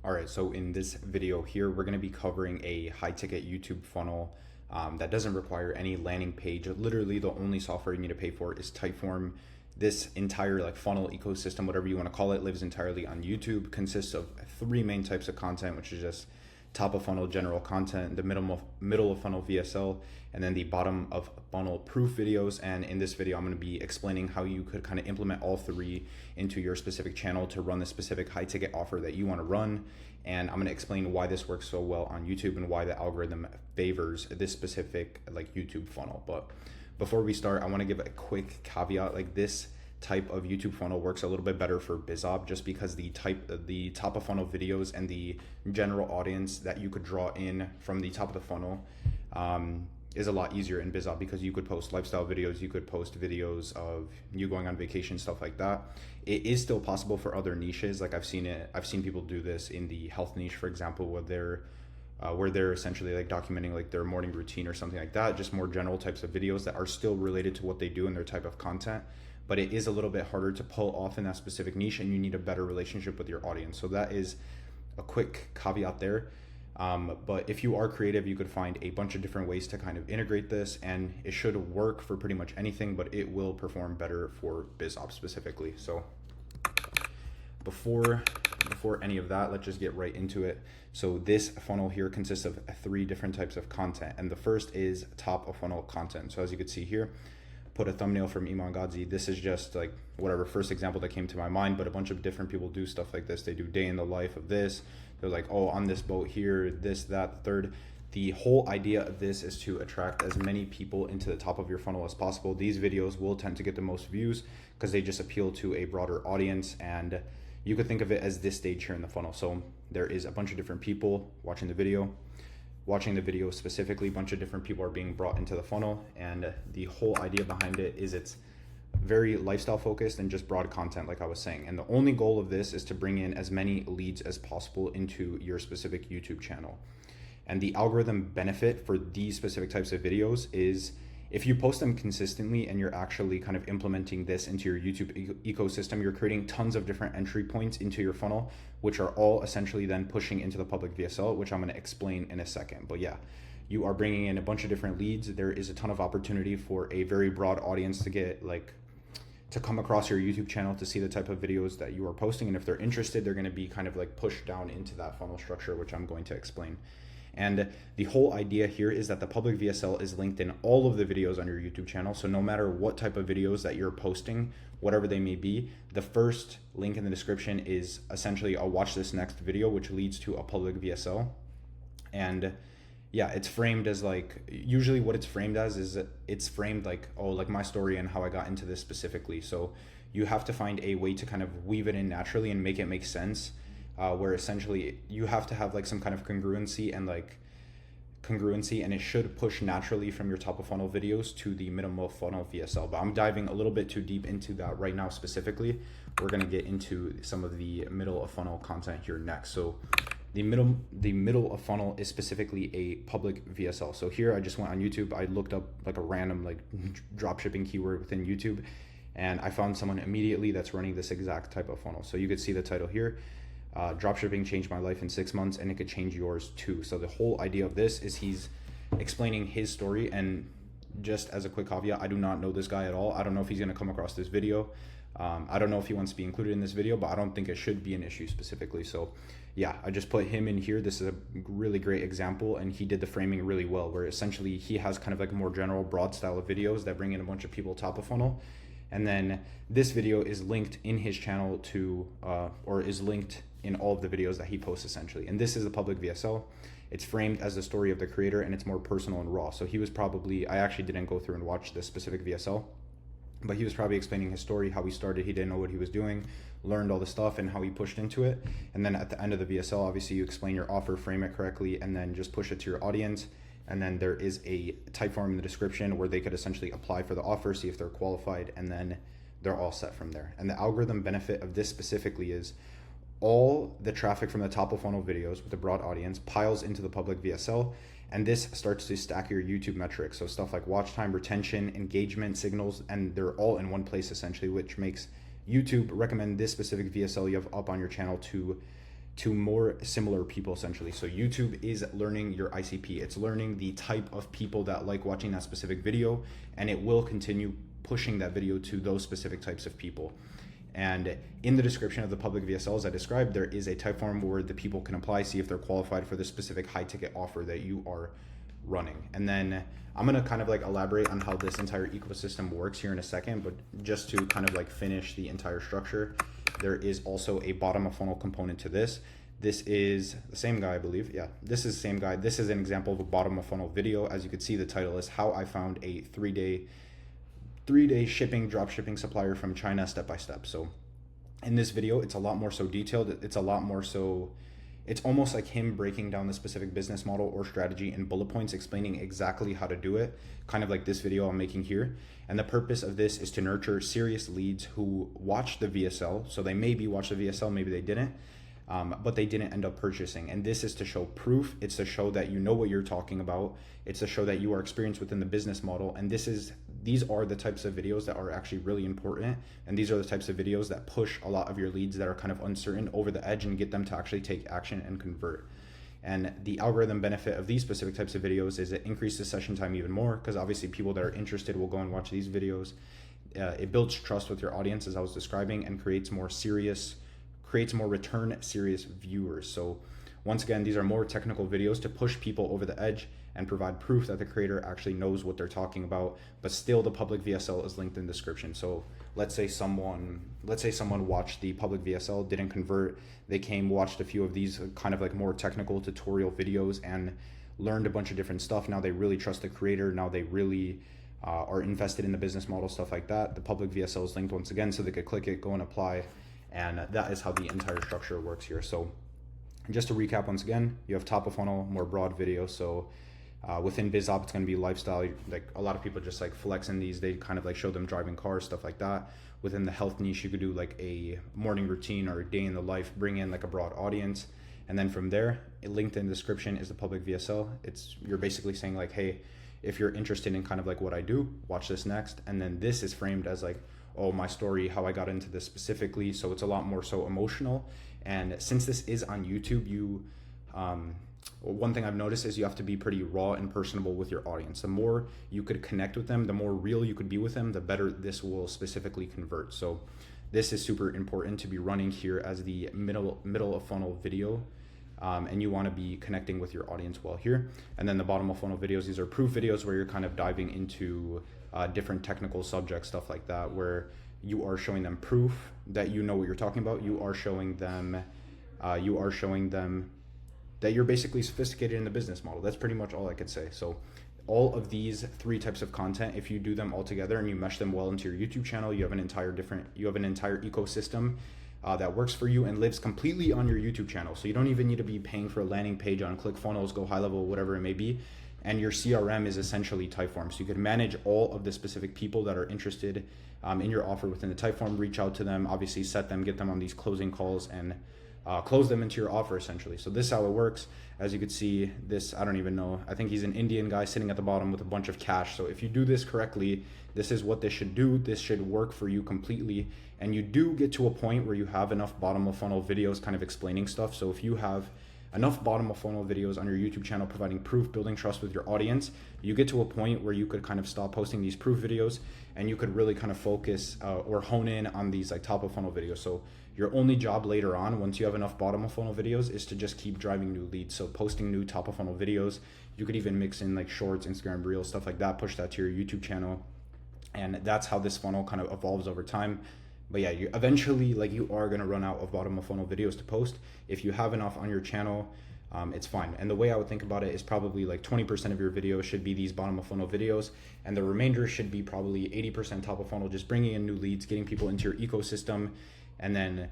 All right, so in this video here, we're going to be covering a high-ticket YouTube funnel that doesn't require any landing page. Literally, the only software you need to pay for is Typeform. This entire funnel ecosystem, whatever you want to call it, lives entirely on YouTube. Consists of three main types of content, which is just top of funnel general content, the middle of funnel VSL, and then the bottom of funnel proof videos. And in this video, I'm going to be explaining how you could kind of implement all three into your specific channel to run the specific high ticket offer that you want to run. And I'm going to explain why this works so well on YouTube and why the algorithm favors this specific YouTube funnel. But before we start, I want to give a quick caveat. This type of YouTube funnel works a little bit better for BizOp, just because the top of funnel videos and the general audience that you could draw in from the top of the funnel is a lot easier in BizOp, because you could post lifestyle videos, you could post videos of you going on vacation, stuff like that. It is still possible for other niches. I've seen people do this in the health niche, for example, where they're essentially documenting their morning routine or something like that, just more general types of videos that are still related to what they do and their type of content. But it is a little bit harder to pull off in that specific niche, and you need a better relationship with your audience. So that is a quick caveat there. But if you are creative, you could find a bunch of different ways to kind of integrate this, and it should work for pretty much anything, but it will perform better for BizOp specifically. So before any of that, let's just get right into it. So this funnel here consists of three different types of content, and the first is top of funnel content. So as you can see here, put a thumbnail from Iman Gadzhi. This is just whatever first example that came to my mind, but a bunch of different people do stuff like this. They do day in the life of this. They're like, oh, on this boat here, this, that, third. The whole idea of this is to attract as many people into the top of your funnel as possible. These videos will tend to get the most views because they just appeal to a broader audience, and you could think of it as this stage here in the funnel. So there is a bunch of different people watching the video. Specifically, a bunch of different people are being brought into the funnel, and the whole idea behind it is it's very lifestyle focused and just broad content, like I was saying. And the only goal of this is to bring in as many leads as possible into your specific YouTube channel. And the algorithm benefit for these specific types of videos is if you post them consistently and you're actually kind of implementing this into your YouTube ecosystem, you're creating tons of different entry points into your funnel, which are all essentially then pushing into the public VSL, which I'm going to explain in a second. But yeah, you are bringing in a bunch of different leads. There is a ton of opportunity for a very broad audience to get to come across your YouTube channel to see the type of videos that you are posting. And if they're interested, they're going to be kind of pushed down into that funnel structure, which I'm going to explain. And the whole idea here is that the public VSL is linked in all of the videos on your YouTube channel. So no matter what type of videos that you're posting, whatever they may be, the first link in the description is essentially a watch this next video, which leads to a public VSL. And yeah, it's framed as usually what it's framed as is it's framed my story and how I got into this specifically. So you have to find a way to kind of weave it in naturally and make it make sense. Where essentially you have to have some kind of congruency, and it should push naturally from your top of funnel videos to the middle of funnel VSL. But I'm diving a little bit too deep into that right now specifically. We're going to get into some of the middle of funnel content here next. So the middle of funnel is specifically a public VSL. So here I just went on YouTube. I looked up a random dropshipping keyword within YouTube, and I found someone immediately that's running this exact type of funnel. So you could see the title here. Dropshipping changed my life in 6 months, and it could change yours too. So the whole idea of this is he's explaining his story. And just as a quick caveat, I do not know this guy at all. I don't know if he's going to come across this video. I don't know if he wants to be included in this video, but I don't think it should be an issue specifically. So yeah, I just put him in here. This is a really great example, and he did the framing really well, where essentially he has kind of a more general broad style of videos that bring in a bunch of people top of funnel. And then this video is linked in his channel to, or is linked in all of the videos that he posts essentially. And this is the public VSL. It's framed as the story of the creator, and it's more personal and raw. So he was probably, I actually didn't go through and watch this specific VSL, but he was probably explaining his story, how he started, he didn't know what he was doing, learned all the stuff, and how he pushed into it. And then at the end of the VSL, obviously you explain your offer, frame it correctly, and then just push it to your audience. And then there is a Typeform in the description where they could essentially apply for the offer, see if they're qualified, and then they're all set from there. And the algorithm benefit of this specifically is all the traffic from the top of funnel videos with a broad audience piles into the public VSL, and this starts to stack your YouTube metrics. So stuff like watch time, retention, engagement, signals, and they're all in one place essentially, which makes YouTube recommend this specific VSL you have up on your channel to to more similar people essentially. So YouTube is learning your ICP. It's learning the type of people that like watching that specific video, and it will continue pushing that video to those specific types of people. And in the description of the public VSL, as I described, there is a Typeform where the people can apply, see if they're qualified for the specific high ticket offer that you are running. And then I'm gonna kind of like elaborate on how this entire ecosystem works here in a second, but just to kind of like finish the entire structure, there is also a bottom of funnel component to this. This is the same guy, I believe. Yeah, this is the same guy. This is an example of a bottom of funnel video. As you can see, the title is How I Found a three-day shipping, drop shipping supplier from China step by step. So in this video, it's a lot more so detailed. It's a lot more so, it's almost like him breaking down the specific business model or strategy in bullet points, explaining exactly how to do it, kind of like this video I'm making here. And the purpose of this is to nurture serious leads who watch the VSL. So they maybe watched the VSL, maybe they didn't, but they didn't end up purchasing. And this is to show proof. It's to show that you know what you're talking about. It's to show that you are experienced within the business model. And these are the types of videos that are actually really important. And these are the types of videos that push a lot of your leads that are kind of uncertain over the edge and get them to actually take action and convert. And the algorithm benefit of these specific types of videos is it increases session time even more, because obviously people that are interested will go and watch these videos. It builds trust with your audience, as I was describing, and creates more return serious viewers. So once again, these are more technical videos to push people over the edge and provide proof that the creator actually knows what they're talking about, but still the public VSL is linked in the description. So let's say someone watched the public VSL, didn't convert, they came, watched a few of these kind of like more technical tutorial videos and learned a bunch of different stuff. Now they really trust the creator. Now they really are invested in the business model, stuff like that. The public VSL is linked once again, so they could click it, go and apply. And that is how the entire structure works here. So just to recap once again, you have top of funnel, more broad video. So within BizOp, it's going to be lifestyle. Like a lot of people just like flex in these. They kind of like show them driving cars, stuff like that. Within the health niche, you could do like a morning routine or a day in the life, bring in like a broad audience. And then from there, linked in the description is the public VSL. You're basically saying like, hey, if you're interested in kind of like what I do, watch this next. And then this is framed as like, oh, my story, how I got into this specifically. So it's a lot more so emotional. And since this is on YouTube, one thing I've noticed is you have to be pretty raw and personable with your audience. The more you could connect with them, the more real you could be with them, the better this will specifically convert. So this is super important to be running here as the middle of funnel video. And you want to be connecting with your audience well here. And then the bottom of funnel videos, these are proof videos where you're kind of diving into different technical subjects, stuff like that, where you are showing them proof that you know what you're talking about. You are showing them that you're basically sophisticated in the business model. That's pretty much all I could say. So all of these three types of content, if you do them all together and you mesh them well into your YouTube channel, you have an entire ecosystem that works for you and lives completely on your YouTube channel. So you don't even need to be paying for a landing page on ClickFunnels, Go High Level, whatever it may be. And your CRM is essentially Typeform. So you can manage all of the specific people that are interested in your offer within the Typeform, reach out to them, obviously set them, get them on these closing calls, and close them into your offer essentially. So this is how it works. As you can see, this, I don't even know, I think he's an Indian guy sitting at the bottom with a bunch of cash. So if you do this correctly, this is what this should do. This should work for you completely. And you do get to a point where you have enough bottom of funnel videos kind of explaining stuff. So if you have enough bottom of funnel videos on your YouTube channel providing proof, building trust with your audience, you get to a point where you could kind of stop posting these proof videos and you could really kind of focus or hone in on these like top of funnel videos. So your only job later on, once you have enough bottom of funnel videos, is to just keep driving new leads. So posting new top of funnel videos. You could even mix in like shorts, Instagram Reels, stuff like that, push that to your YouTube channel. And that's how this funnel kind of evolves over time. But yeah, you eventually, like, you are going to run out of bottom of funnel videos to post. If you have enough on your channel, it's fine. And the way I would think about it is probably like 20% of your videos should be these bottom of funnel videos, and the remainder should be probably 80% top of funnel, just bringing in new leads, getting people into your ecosystem, and then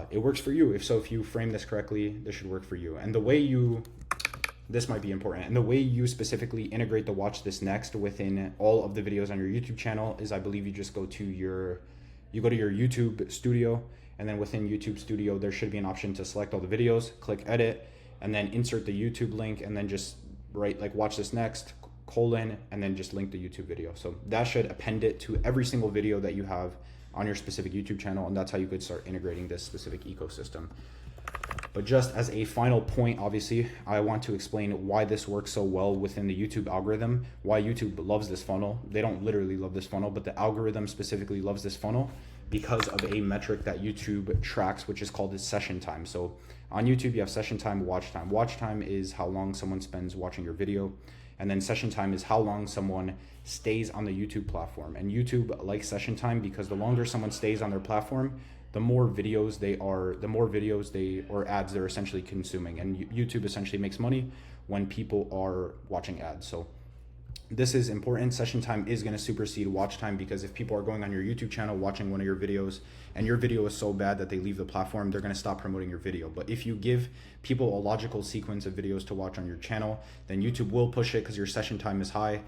it works for you. If you frame this correctly, this should work for you. And the way this might be important, and the way you specifically integrate the watch this next within all of the videos on your YouTube channel is, I believe, you just go to your YouTube studio, and then within YouTube studio, there should be an option to select all the videos, click edit, and then insert the YouTube link, and then just write like watch this next, and then just link the YouTube video. So that should append it to every single video that you have on your specific YouTube channel, and that's how you could start integrating this specific ecosystem. But just as a final point, obviously, I want to explain why this works so well within the YouTube algorithm, why YouTube loves this funnel. They don't literally love this funnel, but the algorithm specifically loves this funnel because of a metric that YouTube tracks, which is called its session time. So on YouTube, you have session time, watch time. Watch time is how long someone spends watching your video. And then session time is how long someone stays on the YouTube platform. And YouTube likes session time because the longer someone stays on their platform, the more videos or ads they're essentially consuming. And YouTube essentially makes money when people are watching ads. So this is important. Session time is going to supersede watch time, because if people are going on your YouTube channel watching one of your videos and your video is so bad that they leave the platform, they're going to stop promoting your video. But if you give people a logical sequence of videos to watch on your channel, then YouTube will push it because your session time is high.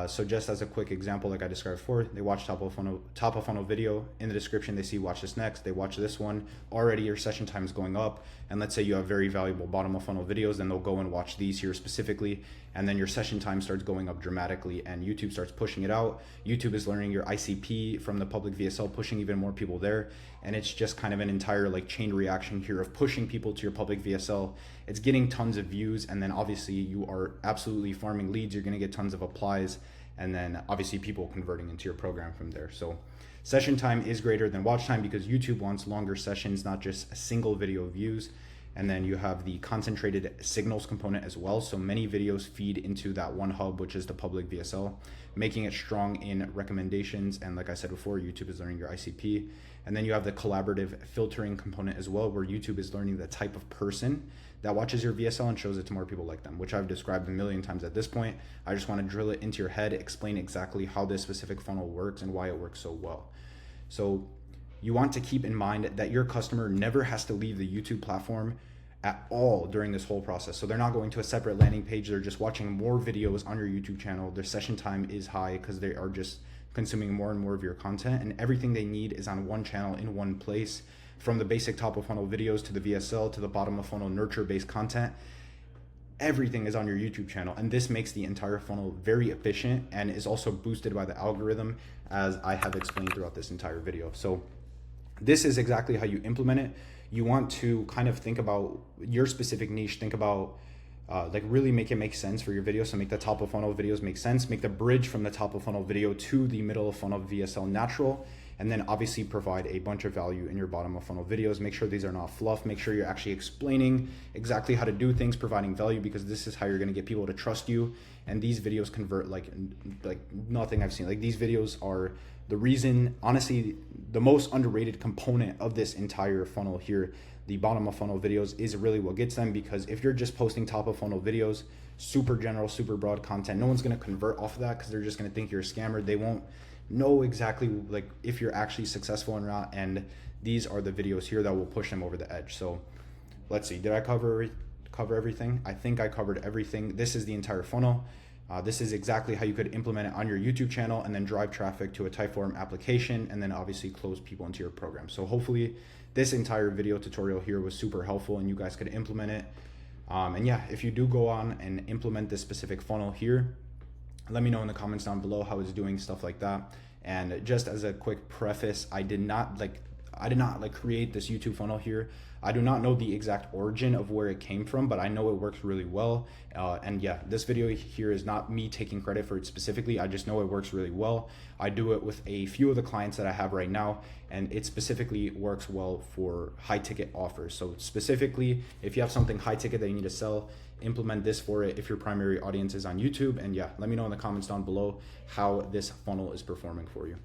So just as a quick example, like I described before, they watch top of funnel video. In the description, they see watch this next. They watch this one. Already your session time is going up. And let's say you have very valuable bottom of funnel videos, then they'll go and watch these here specifically. And then your session time starts going up dramatically and YouTube starts pushing it out. YouTube is learning your ICP from the public VSL, pushing even more people there. And it's just kind of an entire like chain reaction here of pushing people to your public VSL. It's getting tons of views, and then obviously you are absolutely farming leads. You're gonna get tons of applies, and then obviously people converting into your program from there. So session time is greater than watch time because YouTube wants longer sessions, not just a single video views. And then you have the concentrated signals component as well. So many videos feed into that one hub, which is the public VSL, making it strong in recommendations. And like I said before, YouTube is learning your ICP. And then you have the collaborative filtering component as well, where YouTube is learning the type of person that watches your VSL and shows it to more people like them, which I've described a million times at this point. I just want to drill it into your head, explain exactly how this specific funnel works and why it works so well. So you want to keep in mind that your customer never has to leave the YouTube platform at all during this whole process. So they're not going to a separate landing page. They're just watching more videos on your YouTube channel. Their session time is high because they are just consuming more and more of your content, and everything they need is on one channel in one place, from the basic top of funnel videos to the VSL to the bottom of funnel nurture based content. Everything is on your YouTube channel, and this makes the entire funnel very efficient and is also boosted by the algorithm, as I have explained throughout this entire video. So this is exactly how you implement it. You want to kind of think about your specific niche, think about like really make it make sense for your video. So make the top of funnel videos make sense, make the bridge from the top of funnel video to the middle of funnel VSL natural, and then obviously provide a bunch of value in your bottom of funnel videos. Make sure these are not fluff. Make sure you're actually explaining exactly how to do things, providing value, because this is how you're going to get people to trust you. And these videos convert like nothing I've seen. Like these videos are the reason, honestly, the most underrated component of this entire funnel here. The bottom of funnel videos is really what gets them, because if you're just posting top of funnel videos, super general, super broad content, no one's going to convert off of that because they're just going to think you're a scammer. They won't know exactly like if you're actually successful or not. And these are the videos here that will push them over the edge. So let's see, did I cover everything? I think I covered everything. This is the entire funnel. This is exactly how you could implement it on your YouTube channel and then drive traffic to a Typeform application, and then obviously close people into your program. So hopefully this entire video tutorial here was super helpful and you guys could implement it. And yeah, if you do go on and implement this specific funnel here, let me know in the comments down below how it's doing, stuff like that. And just as a quick preface, I did not create this YouTube funnel here. I do not know the exact origin of where it came from, but I know it works really well. And yeah, this video here is not me taking credit for it specifically. I just know it works really well. I do it with a few of the clients that I have right now, and it specifically works well for high ticket offers. So specifically, if you have something high ticket that you need to sell, implement this for it if your primary audience is on YouTube. And yeah, let me know in the comments down below how this funnel is performing for you.